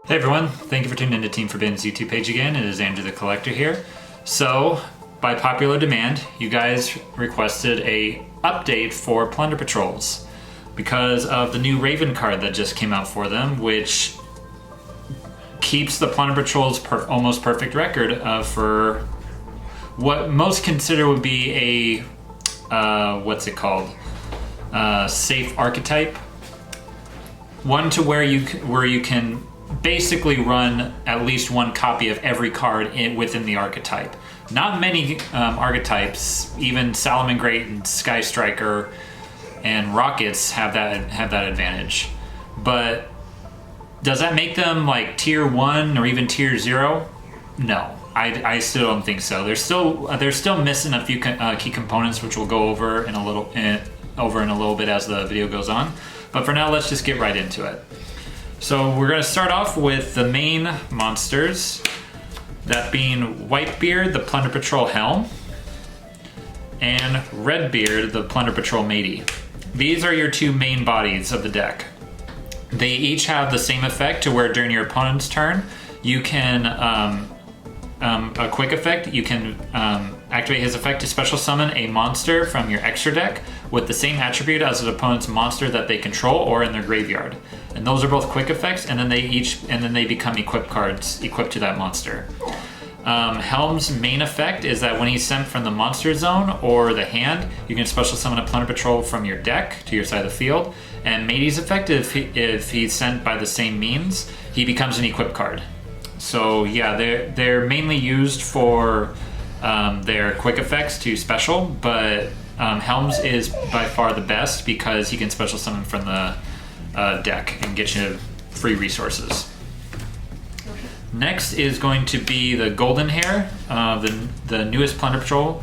Hey everyone, thank you for tuning into Team Forbidden's YouTube page again. It is Andrew the Collector here. So, by popular demand, you guys requested a update for Plunder Patrols because of the new Raven card that just came out for them, which keeps the Plunder Patrol's almost perfect record for what most consider would be a, safe archetype. One to where you can basically run at least one copy of every card within the archetype. Not many archetypes, even Salamangreat and Sky Striker and Rockets have that advantage. But does that make them like tier 1 or even tier 0? No, I still don't think so. They're still missing a few key components, which we'll go over in a little bit as the video goes on. But for now, let's just get right into it. So we're going to start off with the main monsters, that being Whitebeard, the Plunder Patrol Helm, and Redbeard, the Plunder Patrol Matie. These are your two main bodies of the deck. They each have the same effect to where during your opponent's turn, you can, a quick effect, you can activate his effect to special summon a monster from your extra deck with the same attribute as an opponent's monster that they control or in their graveyard. And those are both quick effects, and then they become equipped cards equipped to that monster. Helm's main effect is that when he's sent from the monster zone or the hand, you can special summon a Plunder Patrol from your deck to your side of the field. And Matie's effect, if he's sent by the same means, he becomes an equipped card. So yeah, they're mainly used for their quick effects to special, but Helm's is by far the best because he can special summon from the deck and get you free resources. Next is going to be the Golden Hair, the newest Plunder Patrol.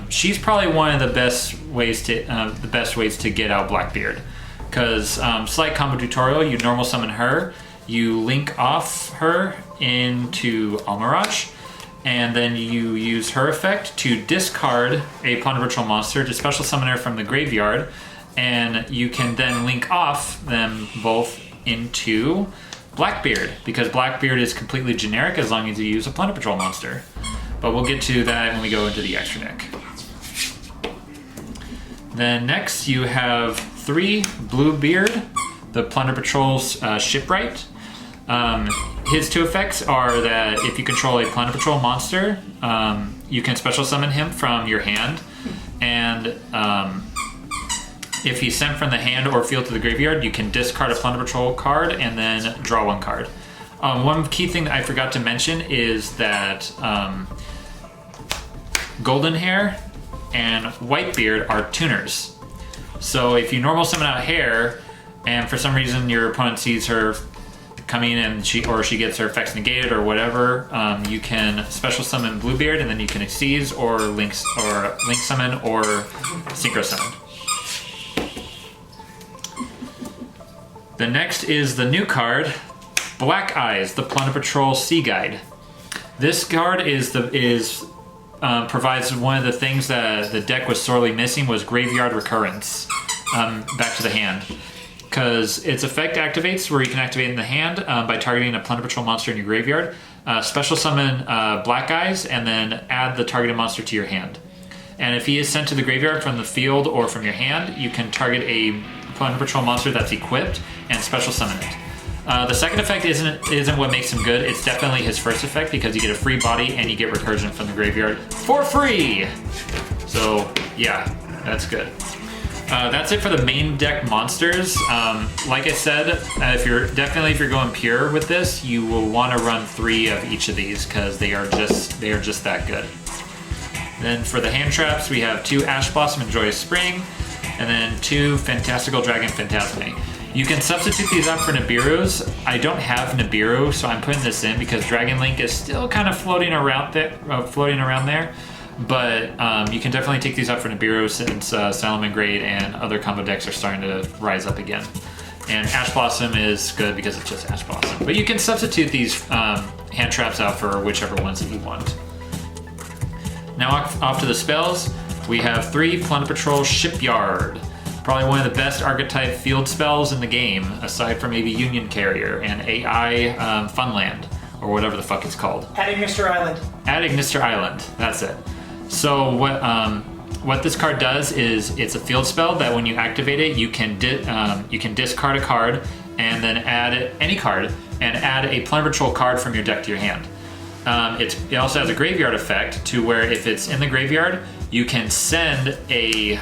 She's probably one of the best ways to get out Blackbeard, because slight combo tutorial, you normal summon her, you link off her into Almirage, and then you use her effect to discard a Plunder Patrol monster to special summon her from the graveyard, and you can then link off them both into Blackbeard, because Blackbeard is completely generic as long as you use a Plunder Patrol monster. But we'll get to that when we go into the extra deck. Then next you have 3 Bluebeard, the Plunder Patrol's Shipwright. His 2 effects are that if you control a Plunder Patrol monster, you can special summon him from your hand, and if he's sent from the hand or field to the graveyard, you can discard a Plunder Patrol card and then draw 1 card. One key thing that I forgot to mention is that Golden Hair and Whitebeard are tuners. So if you normal summon out Hair, and for some reason your opponent sees her coming and she gets her effects negated or whatever, you can special summon Bluebeard, and then you can Xyz or link summon or synchro summon. The next is the new card, Black Eyes, the Plunder Patrol Sea Guide. This card provides one of the things that the deck was sorely missing, was graveyard recurrence back to the hand. Because its effect activates where you can activate in the hand by targeting a Plunder Patrol monster in your graveyard. Special summon Black Eyes and then add the targeted monster to your hand. And if he is sent to the graveyard from the field or from your hand, you can target a Plunder Patrol monster that's equipped and special summon it. The second effect isn't what makes him good. It's definitely his first effect, because you get a free body and you get recursion from the graveyard for free. So yeah, that's good. That's it for the main deck monsters. Like I said, if you're going pure with this, you will want to run 3 of each of these because they are just that good. Then for the hand traps, we have 2 Ash Blossom and Joyous Spring, and then 2 Fantastical Dragon Phantasme. You can substitute these out for Nibiru's. I don't have Nibiru, so I'm putting this in because Dragon Link is still kind of floating around there. But you can definitely take these out for Nibiru, since Salamangreat and other combo decks are starting to rise up again. And Ash Blossom is good because it's just Ash Blossom. But you can substitute these hand traps out for whichever ones that you want. Now off to the spells. We have 3 Plunder Patrol Shipyard. Probably one of the best archetype field spells in the game, aside from maybe Union Carrier and AI Funland, or whatever the fuck it's called. Adding Mr. Island. Adding Mr. Island, that's it. So what this card does is it's a field spell that when you activate it, you can discard a card and then add any card and add a Plunder Patrol card from your deck to your hand. It also has a graveyard effect to where if it's in the graveyard, you can send a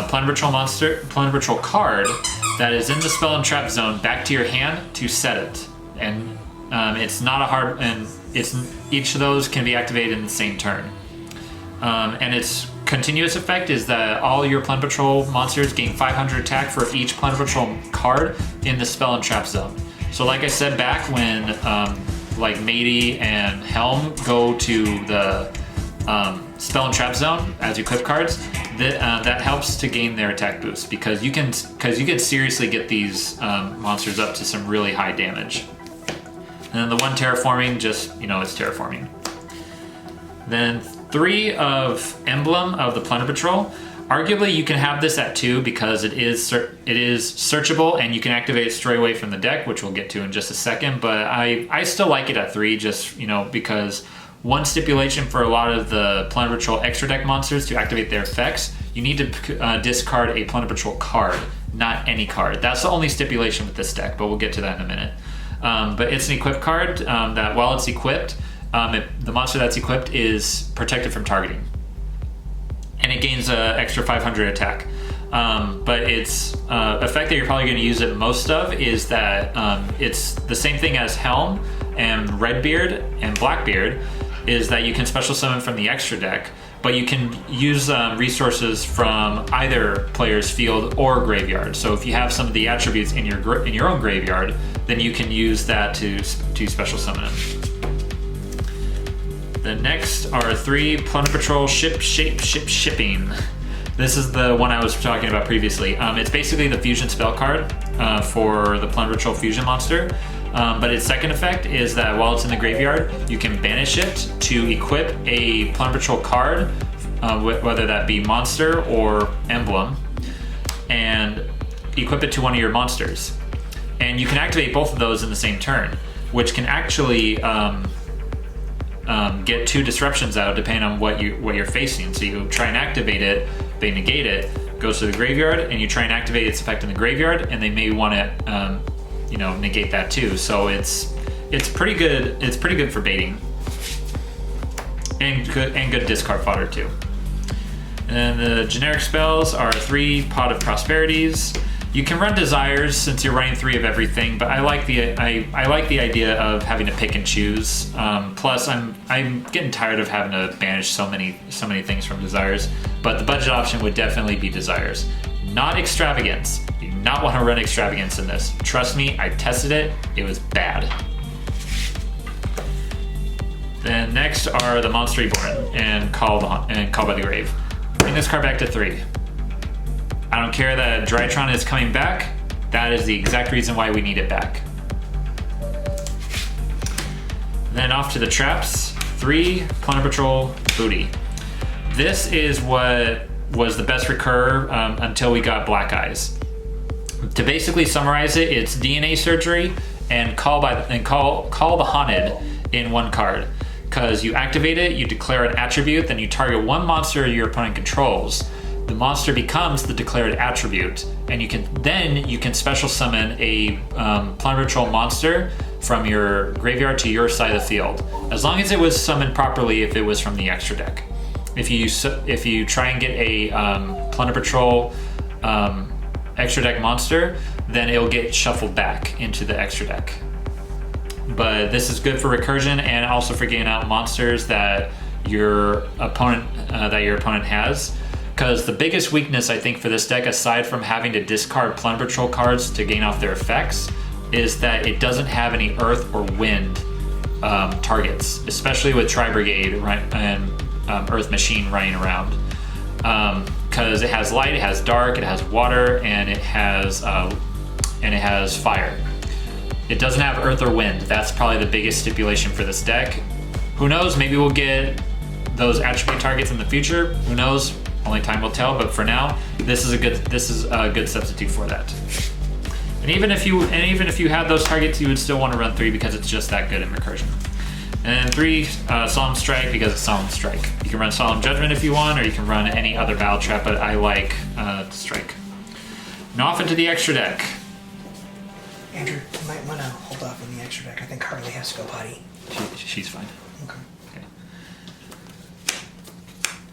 Plunder Patrol card that is in the spell and trap zone back to your hand to set it. And it's not a hard, and each of those can be activated in the same turn. And its continuous effect is that all your Plunder Patrol monsters gain 500 attack for each Plunder Patrol card in the spell and trap zone. So like I said back when like Matie and Helm go to the spell and trap zone as equip cards, that helps to gain their attack boost because you can seriously get these monsters up to some really high damage. And then the one terraforming, just, it's terraforming. Then 3 of Emblem of the Plunder Patrol. Arguably, you can have this at 2 because it is searchable and you can activate it straight away from the deck, which we'll get to in just a second. But I still like it at 3, just because one stipulation for a lot of the Plunder Patrol extra deck monsters to activate their effects, you need to discard a Plunder Patrol card, not any card. That's the only stipulation with this deck, but we'll get to that in a minute. But it's an equip card that while it's equipped, the monster that's equipped is protected from targeting. And it gains an extra 500 attack. But its effect that you're probably going to use it most of is that it's the same thing as Helm and Redbeard and Blackbeard, is that you can special summon from the extra deck, but you can use resources from either player's field or graveyard. So if you have some of the attributes in your own graveyard, then you can use that to special summon them. The next are 3 Plunder Patrol shipping. This is the one I was talking about previously. It's basically the fusion spell card for the Plunder Patrol fusion monster. But its second effect is that while it's in the graveyard, you can banish it to equip a Plunder Patrol card, whether that be monster or emblem, and equip it to one of your monsters. And you can activate both of those in the same turn, which can actually get 2 disruptions out depending on what you're facing. So you try and activate it, they negate it, goes to the graveyard, and you try and activate its effect in the graveyard, and they may want to negate that too. So it's pretty good. It's pretty good for baiting, and good discard fodder too. And the generic spells are 3 Pot of Prosperities. You can run Desires since you're running 3 of everything, but I like the idea of having to pick and choose. Plus, I'm getting tired of having to banish so many things from Desires. But the budget option would definitely be Desires, not Extravagance. You do not want to run Extravagance in this. Trust me, I tested it. It was bad. Then next are the Monster Reborn and Call by the Grave. Bring this card back to 3. I don't care that Drytron is coming back. That is the exact reason why we need it back. Then off to the traps. 3 Plunder Patrol Booty. This is what was the best recur until we got Black Eyes. To basically summarize it, it's DNA Surgery and Call the Haunted in one card. Because you activate it, you declare an attribute, then you target one monster your opponent controls. The monster becomes the declared attribute, and you can special summon a Plunder Patrol monster from your graveyard to your side of the field, as long as it was summoned properly. If it was from the extra deck, if you try and get a Plunder Patrol extra deck monster, then it'll get shuffled back into the extra deck. But this is good for recursion and also for getting out monsters that your opponent has. Because the biggest weakness, I think, for this deck, aside from having to discard Plunder Patrol cards to gain off their effects, is that it doesn't have any Earth or Wind targets, especially with Tri-Brigade and Earth Machine running around. Because it has light, it has dark, it has water, and it has fire. It doesn't have Earth or Wind. That's probably the biggest stipulation for this deck. Who knows? Maybe we'll get those attribute targets in the future. Who knows? Only time will tell, but for now, this is a good substitute for that. And even if you had those targets, you would still want to run 3 because it's just that good in recursion. And 3, Solemn Strike because it's Solemn Strike. You can run Solemn Judgment if you want, or you can run any other battle trap, but I like Strike. Now off into the extra deck. Andrew, you might want to hold off on the extra deck. I think Harley has to go potty. She's fine. Okay.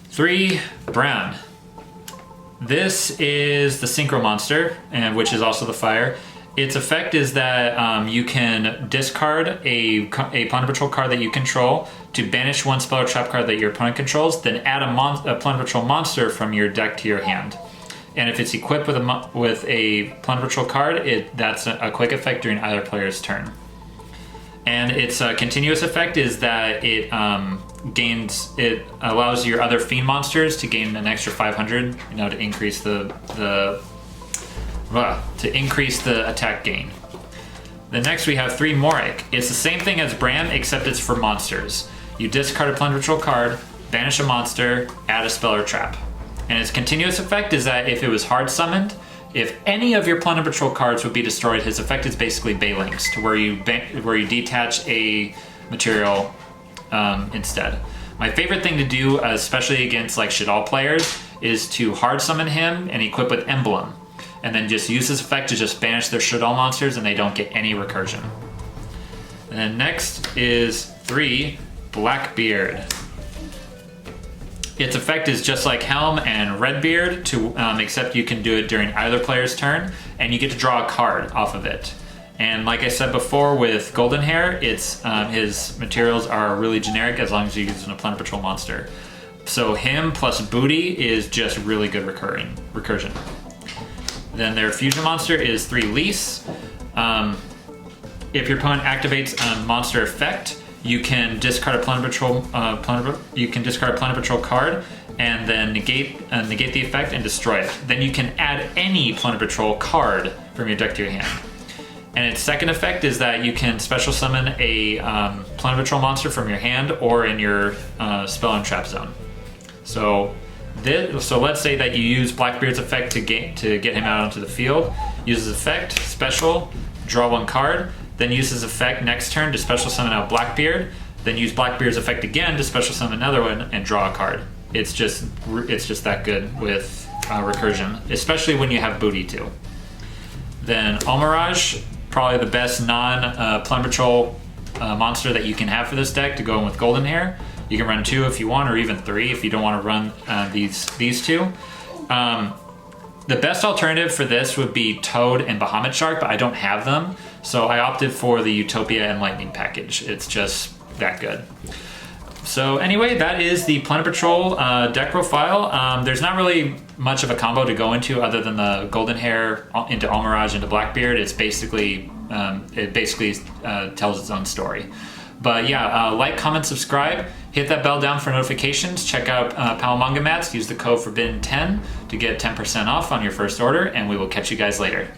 3, Brown. This is the Synchro Monster, and which is also the fire. Its effect is that you can discard a Plunder Patrol card that you control to banish one spell or trap card that your opponent controls, then add a Plunder Patrol monster from your deck to your hand. And if it's equipped with a Plunder Patrol card, that's a quick effect during either player's turn. And its continuous effect is that it allows your other Fiend monsters to gain an extra 500, to increase the attack gain. Then next we have 3 Morik. It's the same thing as Bram, except it's for monsters. You discard a Plunder Patrol card, banish a monster, add a spell or trap. And its continuous effect is that if it was hard summoned, if any of your Plunder Patrol cards would be destroyed, his effect is basically Balinks, to where you detach a material instead. My favorite thing to do, especially against like Shaddoll players, is to hard summon him and equip with Emblem, and then just use his effect to just banish their Shaddoll monsters and they don't get any recursion. And then next is 3 Blackbeard. Its effect is just like Helm and Redbeard, except you can do it during either player's turn, and you get to draw a card off of it. And like I said before with Golden Hair, his materials are really generic as long as you're using a Plunder Patrol monster. So him plus Booty is just really good recursion. Then their fusion monster is 3 Lease. If your opponent activates a monster effect, you can discard a Plunder Patrol. You can discard a Plunder Patrol card and then negate the effect and destroy it. Then you can add any Plunder Patrol card from your deck to your hand. And its second effect is that you can special summon a Plunder Patrol monster from your hand or in your spell and trap zone. So let's say that you use Blackbeard's effect to get him out onto the field. Use his effect, special, draw 1 card. Then use his effect next turn to special summon out Blackbeard. Then use Blackbeard's effect again to special summon another one and draw a card. It's just that good with recursion, especially when you have Booty too. Then Almirage, probably the best non-Plunder Patrol monster that you can have for this deck to go in with Golden Hair. You can run 2 if you want, or even 3 if you don't want to run these 2. The best alternative for this would be Toad and Bahamut Shark, but I don't have them, so I opted for the Utopia and Lightning package. It's just that good. So anyway, that is the Plunder Patrol deck profile. There's not really much of a combo to go into other than the Golden Hair into Almirage into Blackbeard. It basically tells its own story. But yeah, like, comment, subscribe, hit that bell down for notifications, check out Pal Manga Mats, use the code FORBIDDEN10 to get 10% off on your first order, and we will catch you guys later.